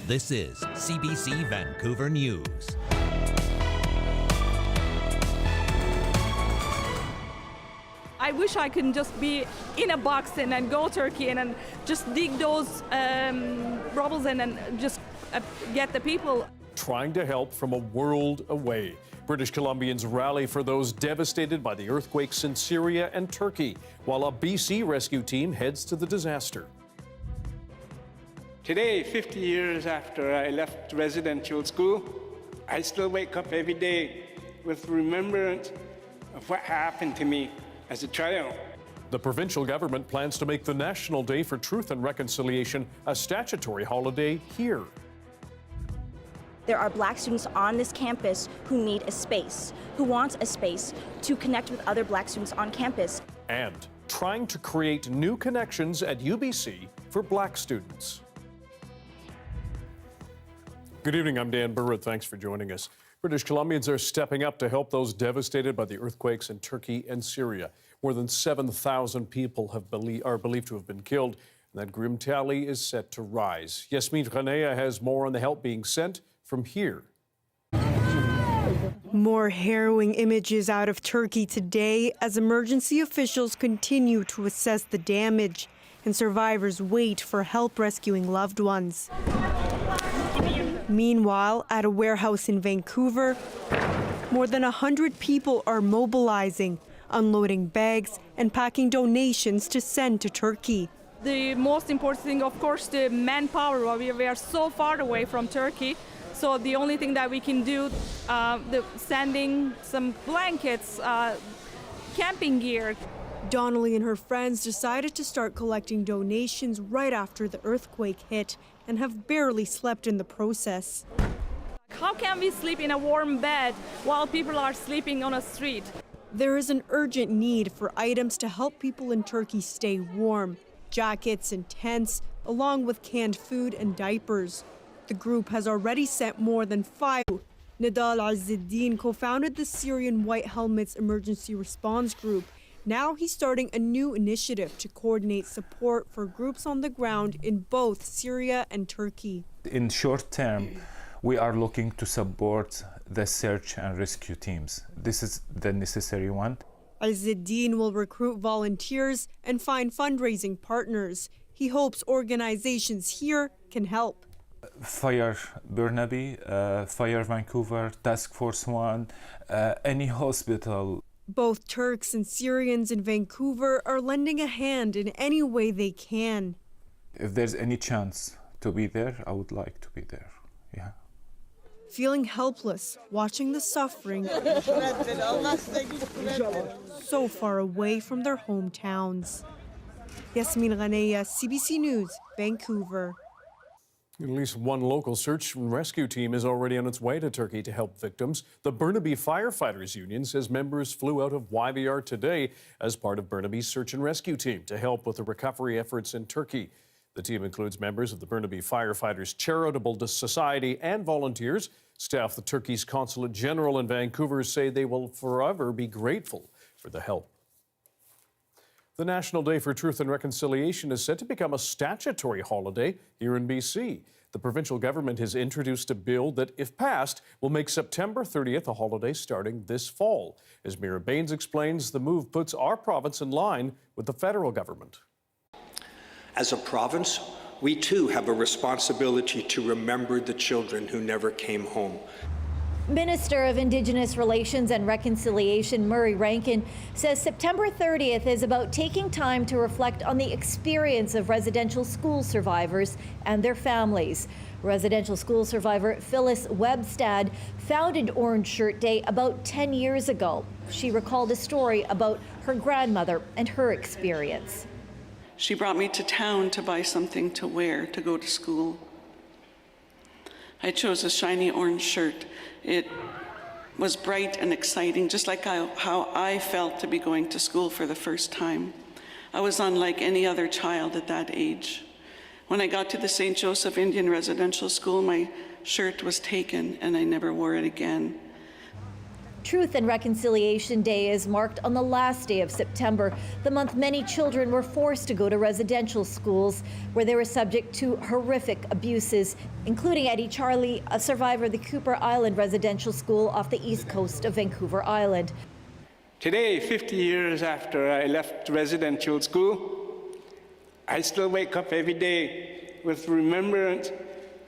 This is CBC Vancouver News. I wish I could just be in a box and then go Turkey and then just dig those rubbles and just get the people. Trying to help from a world away. British Columbians rally for those devastated by the earthquakes in Syria and Turkey, while a BC rescue team heads to the disaster. Today, 50 years after I left residential school, I still wake up every day with remembrance of what happened to me as a child. The provincial government plans to make the National Day for Truth and Reconciliation a statutory holiday here. There are Black students on this campus who need a space, who want a space to connect with other Black students on campus. And trying to create new connections at UBC for Black students. Good evening, I'm Dan Burritt. Thanks for joining us. British Columbians are stepping up to help those devastated by the earthquakes in Turkey and Syria. More than 7,000 people are believed to have been killed, and that grim tally is set to rise. Yasmin Ghanea has more on the help being sent from here. More harrowing images out of Turkey today as emergency officials continue to assess the damage and survivors wait for help rescuing loved ones. Meanwhile, at a warehouse in Vancouver, more than 100 people are mobilizing, unloading bags and packing donations to send to Turkey. The most important thing, of course, the manpower. We are so far away from Turkey. So the only thing that we can do, sending some blankets, camping gear. Donnelly and her friends decided to start collecting donations right after the earthquake hit and have barely slept in the process. How can we sleep in a warm bed while people are sleeping on a street? There is an urgent need for items to help people in Turkey stay warm, jackets and tents, along with canned food and diapers. The group has already sent more than 5. Nidal Azzeddin co-founded the Syrian White Helmets Emergency Response Group. Now he's starting a new initiative to coordinate support for groups on the ground in both Syria and Turkey. In short term, we are looking to support the search and rescue teams. This is the necessary one. Azzeddin will recruit volunteers and find fundraising partners. He hopes organizations here can help. Fire Burnaby, Fire Vancouver, Task Force 1, any hospital. Both Turks and Syrians in Vancouver are lending a hand in any way they can. If there's any chance to be there, I would like to be there, yeah. Feeling helpless, watching the suffering so far away from their hometowns. Yasmin Ghanea, CBC News, Vancouver. At least one local search and rescue team is already on its way to Turkey to help victims. The Burnaby Firefighters Union says members flew out of YVR today as part of Burnaby's search and rescue team to help with the recovery efforts in Turkey. The team includes members of the Burnaby Firefighters Charitable Society and volunteers. Staff at Turkey's Consulate General in Vancouver say they will forever be grateful for the help. The National Day for Truth and Reconciliation is set to become a statutory holiday here in BC. The provincial government has introduced a bill that, if passed, will make September 30th a holiday starting this fall. As Mira Baines explains, the move puts our province in line with the federal government. As a province, we too have a responsibility to remember the children who never came home. Minister of Indigenous Relations and Reconciliation Murray Rankin says September 30th is about taking time to reflect on the experience of residential school survivors and their families. Residential school survivor Phyllis Webstad founded Orange Shirt Day about 10 years ago. She recalled a story about her grandmother and her experience. She brought me to town to buy something to wear to go to school. I chose a shiny orange shirt. It was bright and exciting, just like how I felt to be going to school for the first time. I was unlike any other child at that age. When I got to the St. Joseph Indian Residential School, my shirt was taken and I never wore it again. Truth and Reconciliation Day is marked on the last day of September, the month many children were forced to go to residential schools where they were subject to horrific abuses, including Eddie Charlie, a survivor of the Cooper Island Residential School off the east coast of Vancouver Island. Today, 50 years after I left residential school, I still wake up every day with remembrance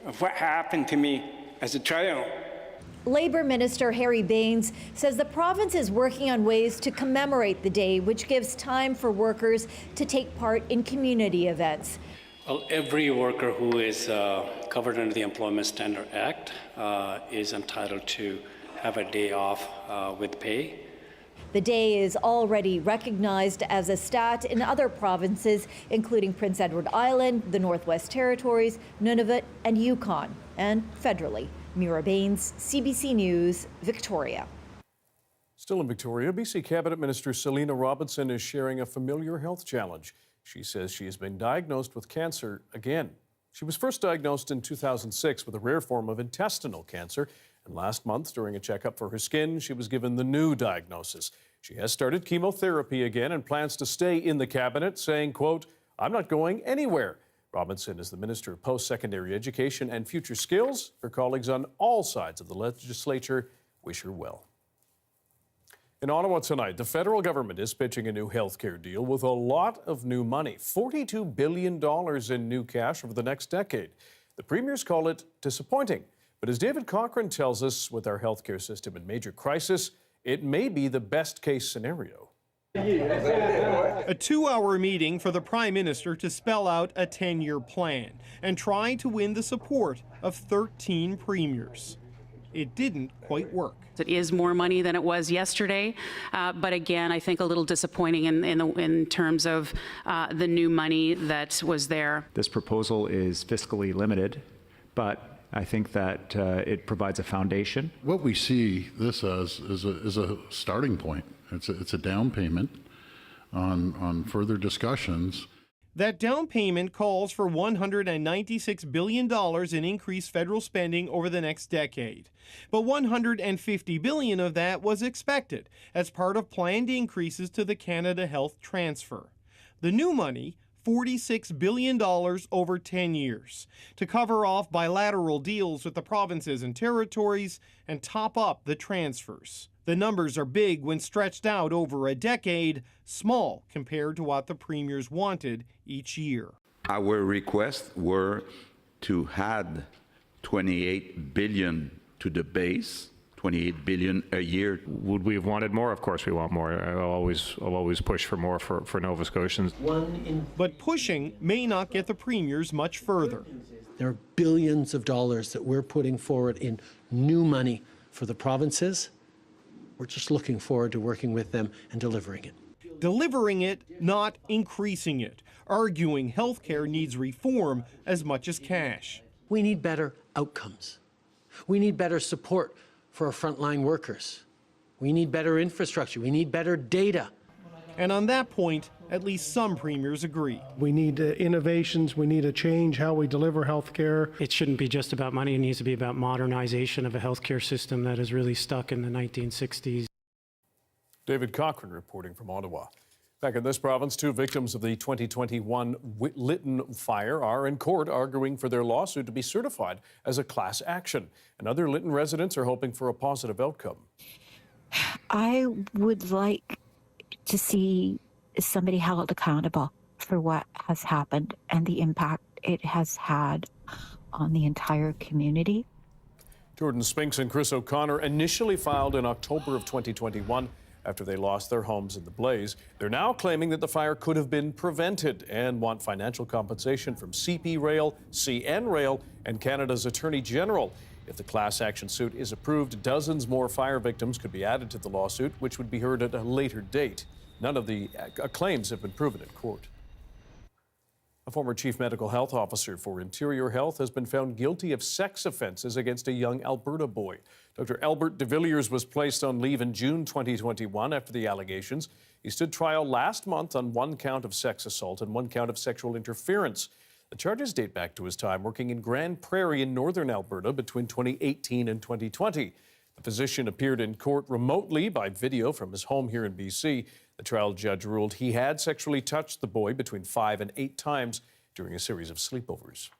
of what happened to me as a child. Labour Minister Harry Bains says the province is working on ways to commemorate the day, which gives time for workers to take part in community events. Well, every worker who is covered under the Employment Standard Act is entitled to have a day off with pay. The day is already recognized as a stat in other provinces, including Prince Edward Island, the Northwest Territories, Nunavut, and Yukon, and federally. Mira Bains, CBC News, Victoria. Still in Victoria, BC Cabinet Minister Selina Robinson is sharing a familiar health challenge. She says she has been diagnosed with cancer again. She was first diagnosed in 2006 with a rare form of intestinal cancer, and last month, during a checkup for her skin, she was given the new diagnosis. She has started chemotherapy again and plans to stay in the cabinet, saying, quote, "I'm not going anywhere." Robinson is the Minister of Post-Secondary Education and Future Skills. Her colleagues on all sides of the legislature wish her well. In Ottawa tonight, the federal government is pitching a new healthcare deal with a lot of new money, $42 billion in new cash over the next decade. The premiers call it disappointing. But as David Cochrane tells us, with our healthcare system in major crisis, it may be the best-case scenario. A 2-hour meeting for the Prime Minister to spell out a 10-year plan and try to win the support of 13 premiers. It didn't quite work. It is more money than it was yesterday, but again, I think a little disappointing in terms of the new money that was there. This proposal is fiscally limited, but I think that it provides a foundation. What we see this as is a starting point. It's a down payment on further discussions. That down payment calls for $196 billion in increased federal spending over the next decade. But $150 billion of that was expected as part of planned increases to the Canada Health Transfer. The new money, $46 billion over 10 years, to cover off bilateral deals with the provinces and territories and top up the transfers. The numbers are big when stretched out over a decade, small compared to what the premiers wanted each year. Our requests were to add $28 billion to the base, $28 billion a year. Would we have wanted more? Of course we want more. I'll always push for more for Nova Scotians. But pushing may not get the premiers much further. There are billions of dollars that we're putting forward in new money for the provinces. We're just looking forward to working with them and delivering it. Delivering it, not increasing it, arguing healthcare needs reform as much as cash. We need better outcomes. We need better support for our frontline workers. We need better infrastructure. We need better data. And on that point, at least some premiers agree. We need innovations. We need to change how we deliver health care. It shouldn't be just about money. It needs to be about modernization of a healthcare system that is really stuck in the 1960s. David Cochrane reporting from Ottawa. Back in this province, 2 victims of the 2021 Lytton fire are in court arguing for their lawsuit to be certified as a class action. And other Lytton residents are hoping for a positive outcome. I would like to see somebody held accountable for what has happened and the impact it has had on the entire community. Jordan Spinks and Chris O'Connor initially filed in October of 2021 after they lost their homes in the blaze. They're now claiming that the fire could have been prevented and want financial compensation from CP Rail, CN Rail, and Canada's Attorney General. If the class action suit is approved, dozens more fire victims could be added to the lawsuit, which would be heard at a later date. None of the claims have been proven in court. A former chief medical health officer for Interior Health has been found guilty of sex offenses against a young Alberta boy. Dr. Albert de Villiers was placed on leave in June 2021 after the allegations. He stood trial last month on 1 count of sex assault and 1 count of sexual interference. The charges date back to his time working in Grand Prairie in northern Alberta between 2018 and 2020. The physician appeared in court remotely by video from his home here in BC. The trial judge ruled he had sexually touched the boy between 5 and 8 times during a series of sleepovers.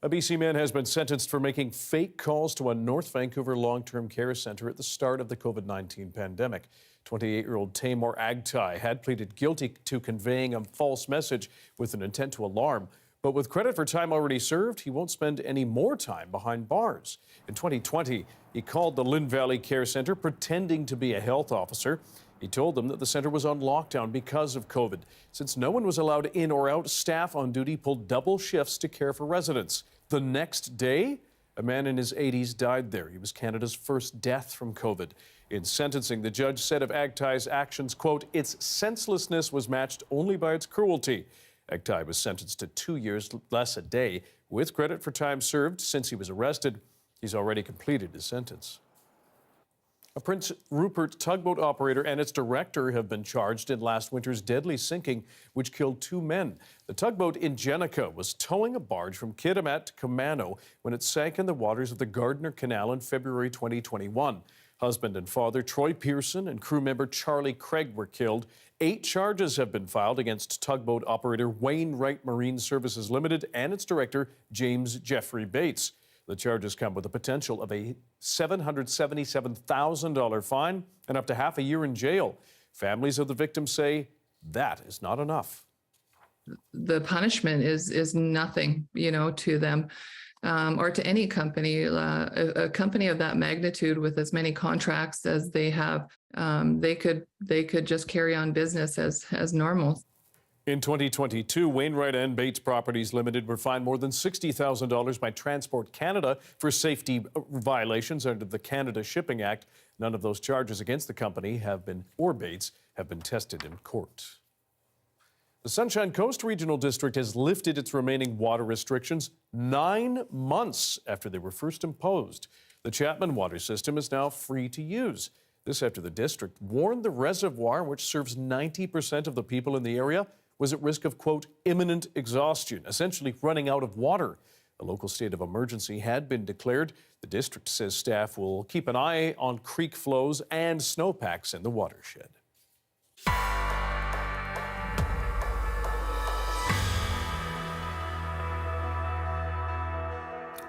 A BC man has been sentenced for making fake calls to a North Vancouver long-term care centre at the start of the COVID-19 pandemic. 28-year-old Tamor Agtai had pleaded guilty to conveying a false message with an intent to alarm. But with credit for time already served, he won't spend any more time behind bars. In 2020, he called the Lynn Valley Care Centre pretending to be a health officer. He told them that the centre was on lockdown because of COVID. Since no one was allowed in or out, staff on duty pulled double shifts to care for residents. The next day, a man in his 80s died there. He was Canada's first death from COVID. In sentencing, the judge said of Agtai's actions, quote, "Its senselessness was matched only by its cruelty." Agtai was sentenced to 2 years less a day, with credit for time served since he was arrested. He's already completed his sentence. A Prince Rupert tugboat operator and its director have been charged in last winter's deadly sinking, which killed 2 men. The tugboat Ingenica was towing a barge from Kitimat to Camano when it sank in the waters of the Gardner Canal in February 2021. Husband and father Troy Pearson and crew member Charlie Craig were killed. 8 charges have been filed against tugboat operator Wainwright Marine Services Limited and its director James Jeffrey Bates. The charges come with the potential of a $777,000 fine and up to half a year in jail. Families of the victims say that is not enough. The punishment is nothing, to them. Or to any company, a company of that magnitude with as many contracts as they have, they could just carry on business as normal. In 2022, Wainwright and Bates Properties Limited were fined more than $60,000 by Transport Canada for safety violations under the Canada Shipping Act. None of those charges against the company or Bates have been tested in court. The Sunshine Coast Regional District has lifted its remaining water restrictions 9 months after they were first imposed. The Chapman water system is now free to use. This after the district warned the reservoir, which serves 90% of the people in the area, was at risk of, quote, imminent exhaustion, essentially running out of water. A local state of emergency had been declared. The district says staff will keep an eye on creek flows and snowpacks in the watershed.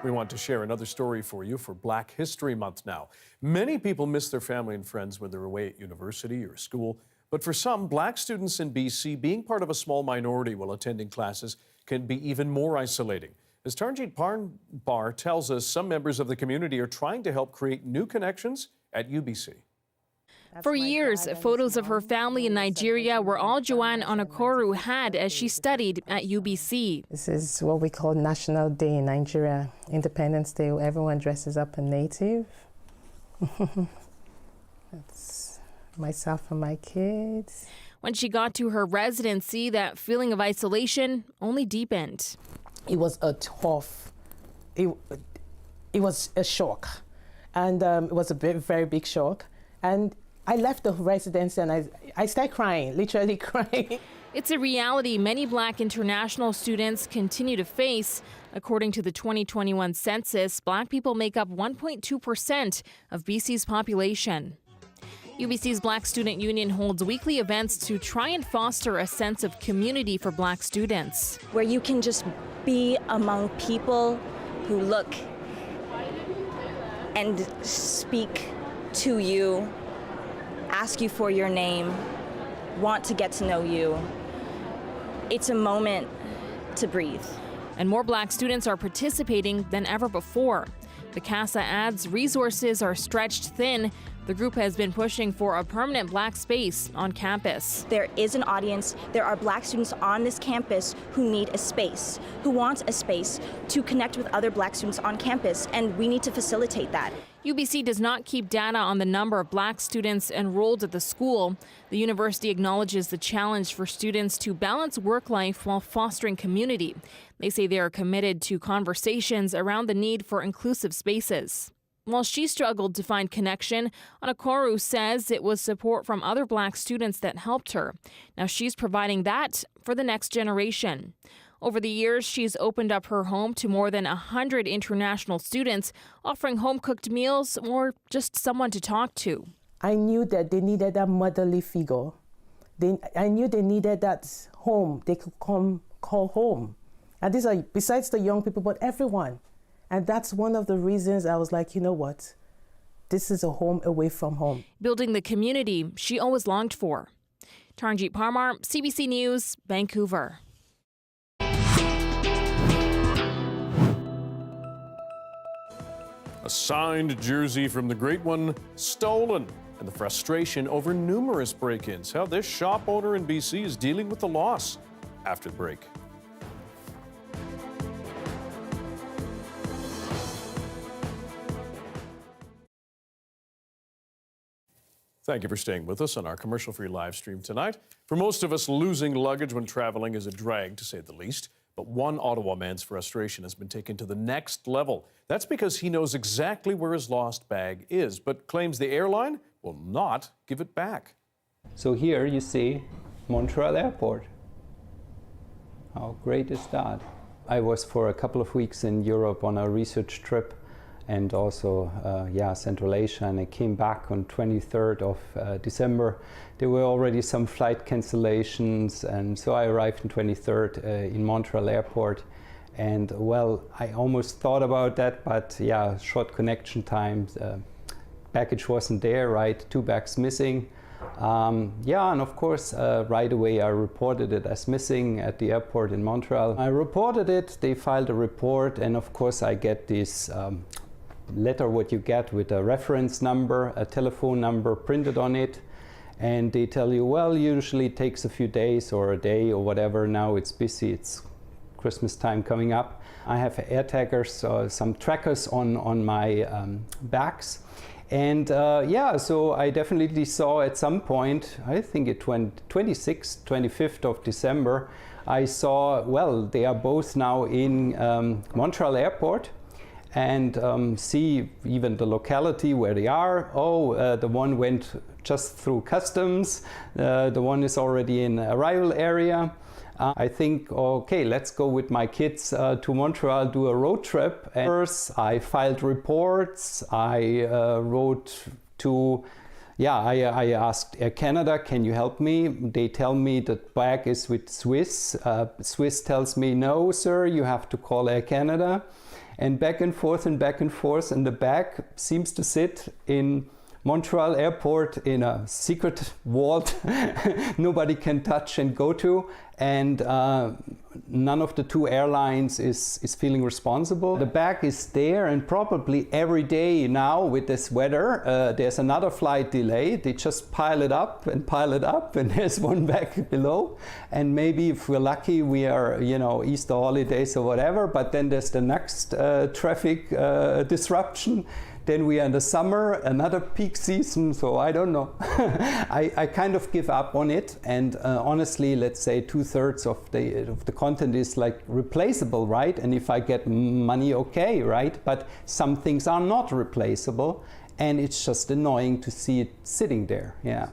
We want to share another story for you for Black History Month now. Many people miss their family and friends when they're away at university or school, but for some, Black students in BC, being part of a small minority while attending classes can be even more isolating. As Tarnjeet Parnbar tells us, some members of the community are trying to help create new connections at UBC. For years, photos of her family in Nigeria were all Joanne Onokoru had as she studied at UBC. This is what we call National Day in Nigeria, Independence Day, where everyone dresses up in native. That's myself and my kids. When she got to her residency, that feeling of isolation only deepened. It was a tough, it was a shock. And it was a very big shock. And I left the residency and I started crying, literally crying. It's a reality many Black international students continue to face. According to the 2021 census, Black people make up 1.2% of BC's population. UBC's Black Student Union holds weekly events to try and foster a sense of community for Black students. Where you can just be among people who look and speak to you, ask you for your name, want to get to know you. It's a moment to breathe. And more Black students are participating than ever before. The CASA adds resources are stretched thin. The group has been pushing for a permanent Black space on campus. There is an audience. There are Black students on this campus who need a space, who want a space to connect with other Black students on campus, and we need to facilitate that. UBC does not keep data on the number of Black students enrolled at the school. The university acknowledges the challenge for students to balance work life while fostering community. They say they are committed to conversations around the need for inclusive spaces. While she struggled to find connection, Onokoru says it was support from other Black students that helped her. Now she's providing that for the next generation. Over the years, she's opened up her home to more than 100 international students, offering home-cooked meals or just someone to talk to. I knew that they needed that motherly figure. I knew they needed that home they could come call home. And these are besides the young people, but everyone. And that's one of the reasons I was like, you know what? This is a home away from home. Building the community she always longed for. Taranjeet Parmar, CBC News, Vancouver. A signed jersey from the Great One stolen, and the frustration over numerous break-ins. How this shop owner in BC is dealing with the loss. After the break. Thank you for staying with us on our commercial-free live stream tonight. For most of us, losing luggage when traveling is a drag, to say the least. But one Ottawa man's frustration has been taken to the next level. That's because he knows exactly where his lost bag is, but claims the airline will not give it back. So here you see Montreal Airport. How great is that? I was for a couple of weeks in Europe on a research trip and also Central Asia, and I came back on 23rd of December. There were already some flight cancellations, and so I arrived on 23rd in Montreal Airport. And well, I almost thought about that, but yeah, short connection times, baggage wasn't there, right? 2 bags missing. And of course, right away I reported it as missing at the airport in Montreal. I reported it, they filed a report, and of course I get this letter, what you get with a reference number, a telephone number printed on it, and they tell you, well, usually it takes a few days or a day or whatever. Now it's busy, it's Christmas time coming up. I have air taggers, some trackers on my bags. And so I definitely saw at some point, I think it went 26th, 25th of December, I saw, well, they are both now in Montreal Airport, and see even the locality where they are. The one went just through customs, the one is already in arrival area. I think, okay, let's go with my kids to Montreal, do a road trip. And first, I filed reports. I wrote to, I asked Air Canada, can you help me? They tell me the bag is with Swiss. Swiss tells me, no, sir, you have to call Air Canada. And back and forth, and the bag seems to sit in Montreal Airport in a secret vault nobody can touch and go to, and none of the 2 airlines is feeling responsible. The bag is there, and probably every day now with this weather, there's another flight delay. They just pile it up, and there's one bag below. And maybe if we're lucky, we are, Easter holidays or whatever, but then there's the next traffic disruption. Then we are in the summer, another peak season, so I don't know. I kind of give up on it, and honestly, let's say 2/3 of the content is like replaceable, right? And if I get money, okay, right? But some things are not replaceable, and it's just annoying to see it sitting there, yeah.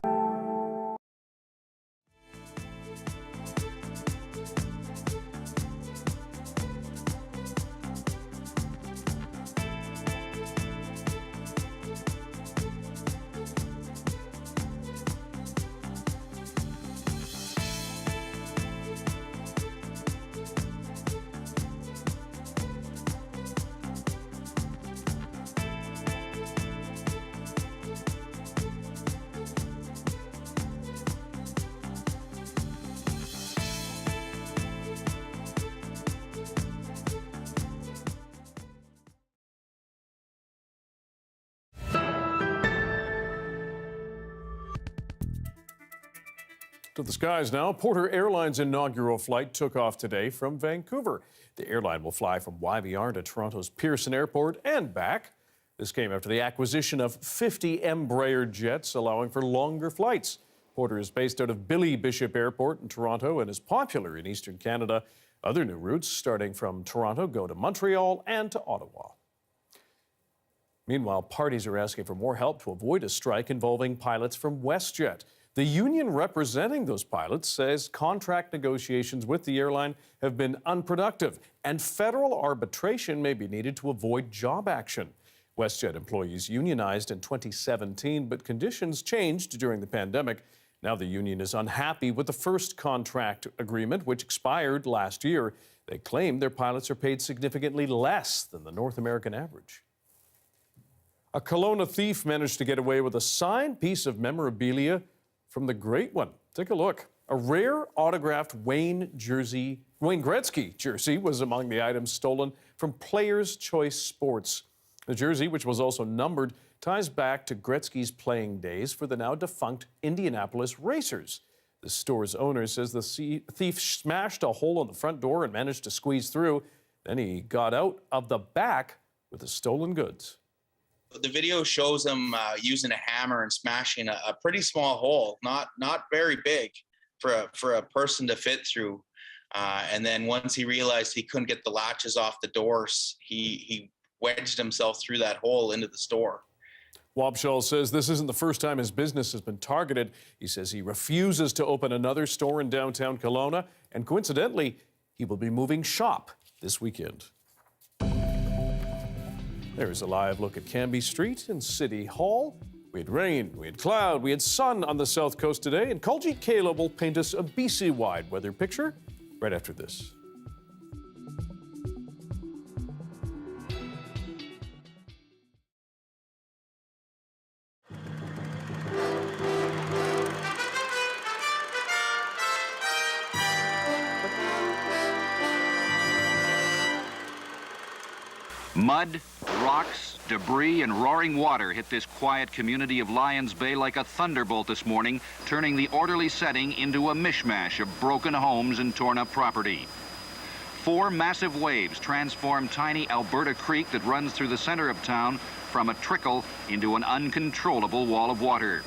To the skies now. Porter Airlines' inaugural flight took off today from Vancouver. The airline will fly from YVR to Toronto's Pearson Airport and back. This came after the acquisition of 50 Embraer jets, allowing for longer flights. Porter is based out of Billy Bishop Airport in Toronto and is popular in Eastern Canada. Other new routes starting from Toronto go to Montreal and to Ottawa. Meanwhile, parties are asking for more help to avoid a strike involving pilots from WestJet. The union representing those pilots says contract negotiations with the airline have been unproductive, and federal arbitration may be needed to avoid job action. WestJet employees unionized in 2017, but conditions changed during the pandemic. Now the union is unhappy with the first contract agreement, which expired last year. They claim their pilots are paid significantly less than the North American average. A Kelowna thief managed to get away with a signed piece of memorabilia from the Great One. Take a look. A rare autographed Wayne Gretzky jersey was among the items stolen from Players' Choice Sports. The jersey, which was also numbered, ties back to Gretzky's playing days for the now defunct Indianapolis Racers. The store's owner says the thief smashed a hole in the front door and managed to squeeze through. Then he got out of the back with the stolen goods. The video shows him using a hammer and smashing a pretty small hole, not very big for a person to fit through. And then once he realized he couldn't get the latches off the doors, he wedged himself through that hole into the store. Wabshall says this isn't the first time his business has been targeted. He says he refuses to open another store in downtown Kelowna, and coincidentally, he will be moving shop this weekend. There's a live look at Cambie Street and City Hall. We had rain, we had cloud, we had sun on the south coast today, and Kuljeet Kaila will paint us a BC-wide weather picture right after this. Mud, rocks, debris, and roaring water hit this quiet community of Lions Bay like a thunderbolt this morning, turning the orderly setting into a mishmash of broken homes and torn-up property. 4 massive waves transformed tiny Alberta Creek that runs through the center of town from a trickle into an uncontrollable wall of water.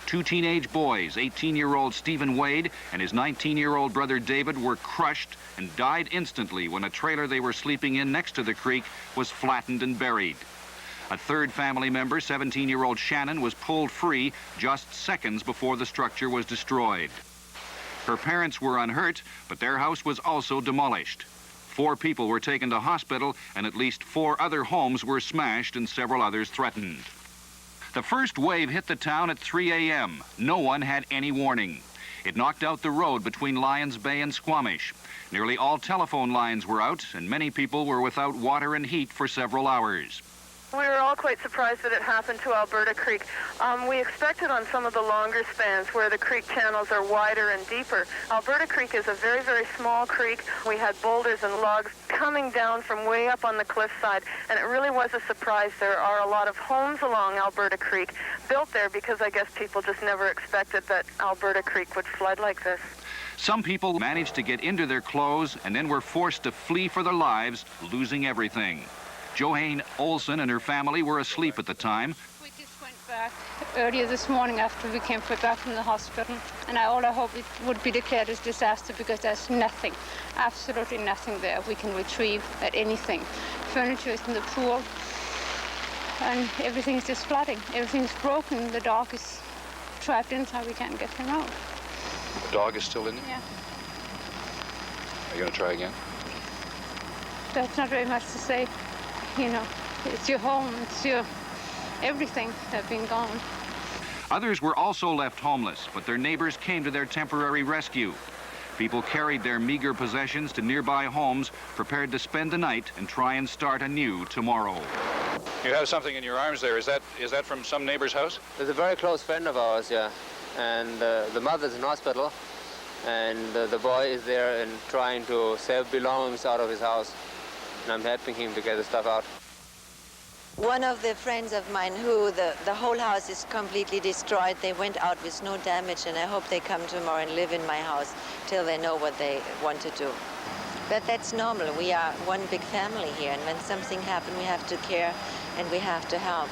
2 teenage boys, 18-year-old Stephen Wade and his 19-year-old brother David, were crushed and died instantly when a trailer they were sleeping in next to the creek was flattened and buried. A third family member, 17-year-old Shannon, was pulled free just seconds before the structure was destroyed. Her parents were unhurt, but their house was also demolished. 4 people were taken to hospital, and at least 4 other homes were smashed and several others threatened. The first wave hit the town at 3 a.m. No one had any warning. It knocked out the road between Lions Bay and Squamish. Nearly all telephone lines were out, and many people were without water and heat for several hours. We were all quite surprised that it happened to Alberta Creek. We expected on some of the longer spans where the creek channels are wider and deeper. Alberta Creek is a very, very small creek. We had boulders and logs coming down from way up on the cliffside, and it really was a surprise. There are a lot of homes along Alberta Creek built there because I guess people just never expected that Alberta Creek would flood like this. Some people managed to get into their clothes and then were forced to flee for their lives, losing everything. Johanne Olsen and her family were asleep at the time. We just went back earlier this morning after we came back from the hospital, and all I hope it would be declared as disaster because there's nothing, absolutely nothing there we can retrieve at anything. Furniture is in the pool, and everything's just flooding. Everything's broken. The dog is trapped inside. We can't get him out. The dog is still in there? Yeah. Are you going to try again? That's not very much to say. You know, it's your home, it's your everything that's been gone. Others were also left homeless, but their neighbors came to their temporary rescue. People carried their meager possessions to nearby homes, prepared to spend the night and try and start anew tomorrow. You have something in your arms there. Is that from some neighbor's house? It's a very close friend of ours, yeah. And the mother's in hospital, and the boy is there and trying to save belongings out of his house. And I'm helping him to get the stuff out. One of the friends of mine who the whole house is completely destroyed, they went out with no damage, and I hope they come tomorrow and live in my house till they know what they want to do. But that's normal. We are one big family here, and when something happens, we have to care and we have to help.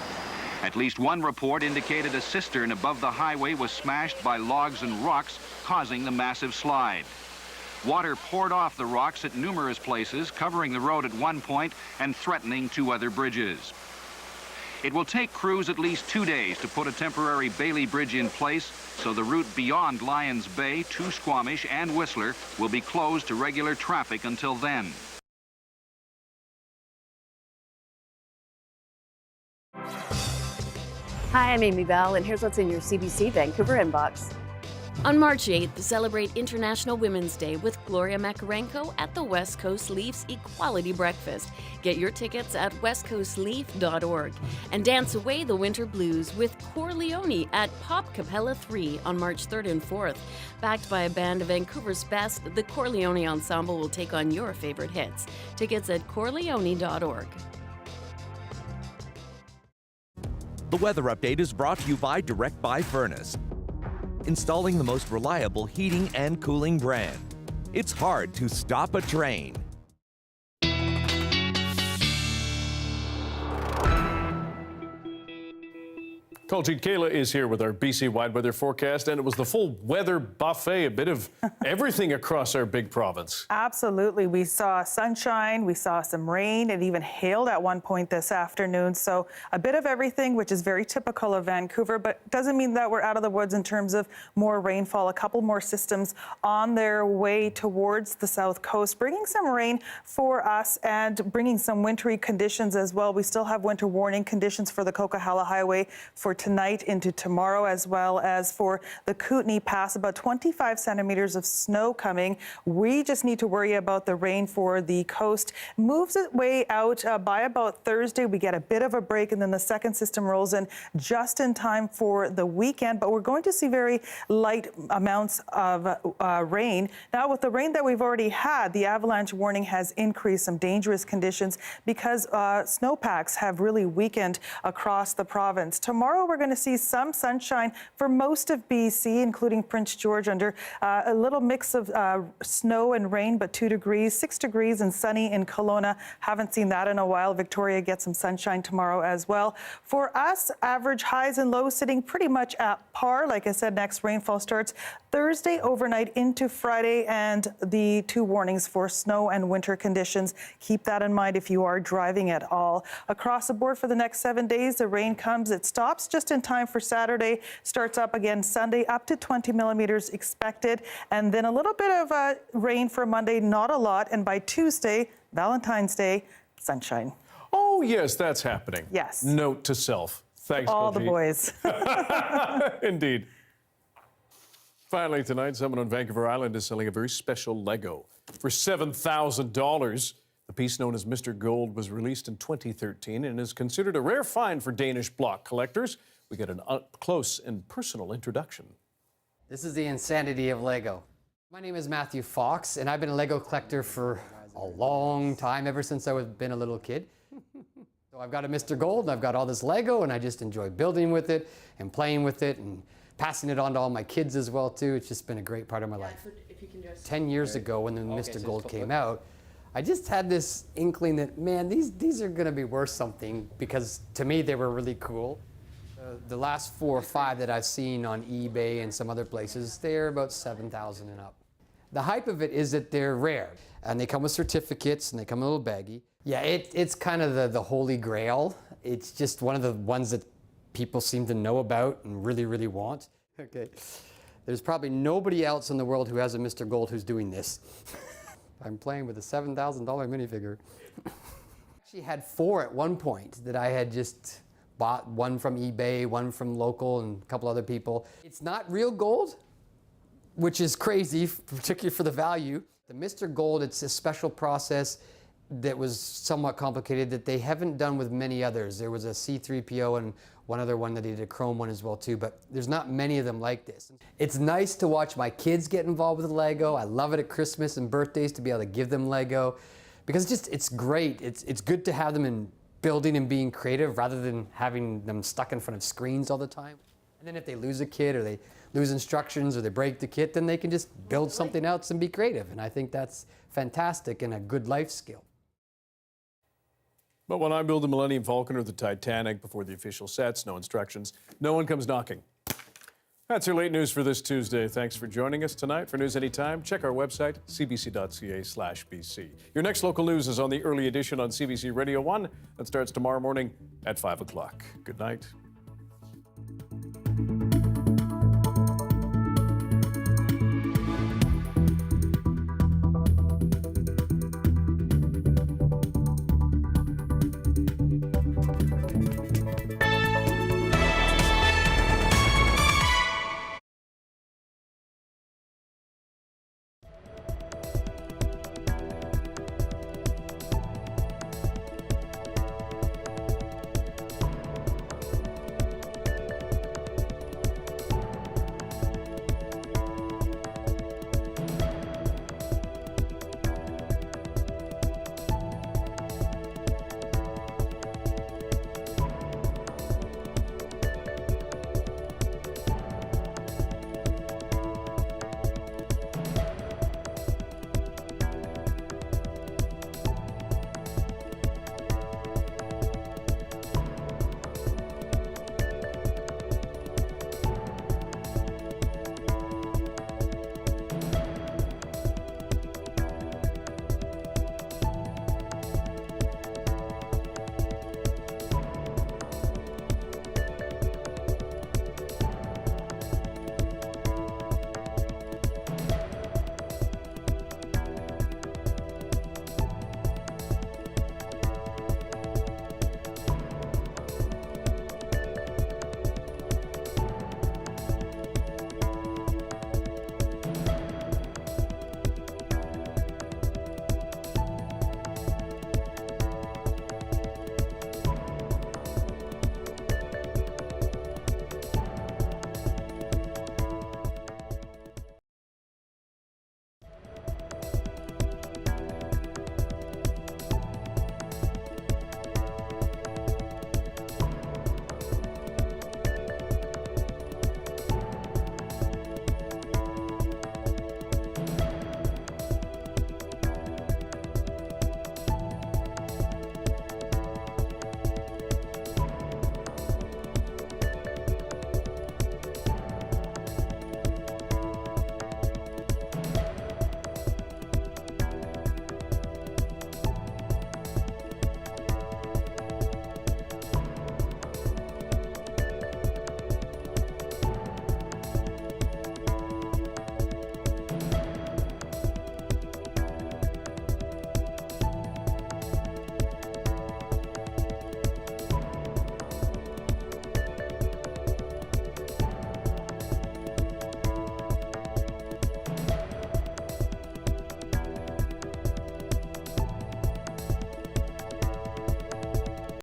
At least one report indicated a cistern above the highway was smashed by logs and rocks, causing the massive slide. Water poured off the rocks at numerous places, covering the road at one point and threatening 2 other bridges. It will take crews at least 2 days to put a temporary Bailey Bridge in place, so the route beyond Lions Bay to Squamish and Whistler will be closed to regular traffic until then. Hi, I'm Amy Bell, and here's what's in your CBC Vancouver inbox. On March 8th, celebrate International Women's Day with Gloria Makarenko at the West Coast Leafs Equality Breakfast. Get your tickets at westcoastleaf.org. And dance away the winter blues with Corleone at Pop Capella 3 on March 3rd and 4th. Backed by a band of Vancouver's best, the Corleone Ensemble will take on your favorite hits. Tickets at corleone.org. The weather update is brought to you by Direct Buy Furnace, installing the most reliable heating and cooling brand. It's hard to stop a train. Kuljeet Kaila is here with our BC-wide weather forecast, and it was the full weather buffet, a bit of everything across our big province. Absolutely. We saw sunshine, we saw some rain, it even hailed at one point this afternoon. So a bit of everything, which is very typical of Vancouver, but doesn't mean that we're out of the woods in terms of more rainfall. A couple more systems on their way towards the south coast, bringing some rain for us and bringing some wintry conditions as well. We still have winter warning conditions for the Coquihalla Highway for tonight into tomorrow, as well as for the Kootenay Pass, about 25 centimeters of snow coming. We just need to worry about the rain for the coast. Moves its way out by about Thursday. We get a bit of a break, and then the second system rolls in just in time for the weekend. But we're going to see very light amounts of rain. Now, with the rain that we've already had, the avalanche warning has increased, some dangerous conditions because snowpacks have really weakened across the province. Tomorrow, we're going to see some sunshine for most of BC, including Prince George, under a little mix of snow and rain, but 2 degrees, 6 degrees and sunny in Kelowna. Haven't seen that in a while. Victoria gets some sunshine tomorrow as well. For us, average highs and lows sitting pretty much at par. Like I said, next rainfall starts Thursday overnight into Friday, and the 2 warnings for snow and winter conditions. Keep that in mind if you are driving at all. Across the board for the next 7 days, the rain comes, it stops just in time for Saturday, starts up again Sunday, up to 20 millimeters expected, and then a little bit of rain for Monday, not a lot, and by Tuesday, Valentine's Day, sunshine. Oh, yes, that's happening. Yes. Note to self. Thanks, all Kuljeet. the boys. Indeed. Finally tonight, someone on Vancouver Island is selling a very special Lego for $7,000. The piece known as Mr. Gold was released in 2013 and is considered a rare find for Danish block collectors. We get an up-close and personal introduction. This is the insanity of Lego. My name is Matthew Fox, and I've been a Lego collector for a long time, ever since I've been a little kid. So I've got a Mr. Gold, and I've got all this Lego, and I just enjoy building with it and playing with it and passing it on to all my kids as well, too. It's just been a great part of my life. 10 years ago, when the Mr. Gold came out, I just had this inkling that, man, these are going to be worth something, because to me they were really cool. The last 4 or 5 that I've seen on eBay and some other places, they're about $7,000 and up. The hype of it is that they're rare, and they come with certificates, and they come a little baggy. Yeah, it's kind of the holy grail. It's just one of the ones that people seem to know about and really, really want. Okay, there's probably nobody else in the world who has a Mr. Gold who's doing this. I'm playing with a $7,000 minifigure. I actually had 4 at one point that I had just bought, one from eBay, one from local, and a couple other people. It's not real gold, which is crazy, particularly for the value. The Mr. Gold, it's a special process that was somewhat complicated that they haven't done with many others. There was a C3PO and one other one that did a chrome one as well too, but there's not many of them like this. It's nice to watch my kids get involved with Lego. I love it at Christmas and birthdays to be able to give them Lego, because it's great. It's good to have them in building and being creative rather than having them stuck in front of screens all the time. And then if they lose a kit or they lose instructions or they break the kit, then they can just build something else and be creative. And I think that's fantastic and a good life skill. But when I build the Millennium Falcon or the Titanic before the official sets, no instructions, no one comes knocking. That's your late news for this Tuesday. Thanks for joining us tonight. For news anytime, check our website, cbc.ca/BC. Your next local news is on the early edition on CBC Radio 1. That starts tomorrow morning at 5 o'clock. Good night.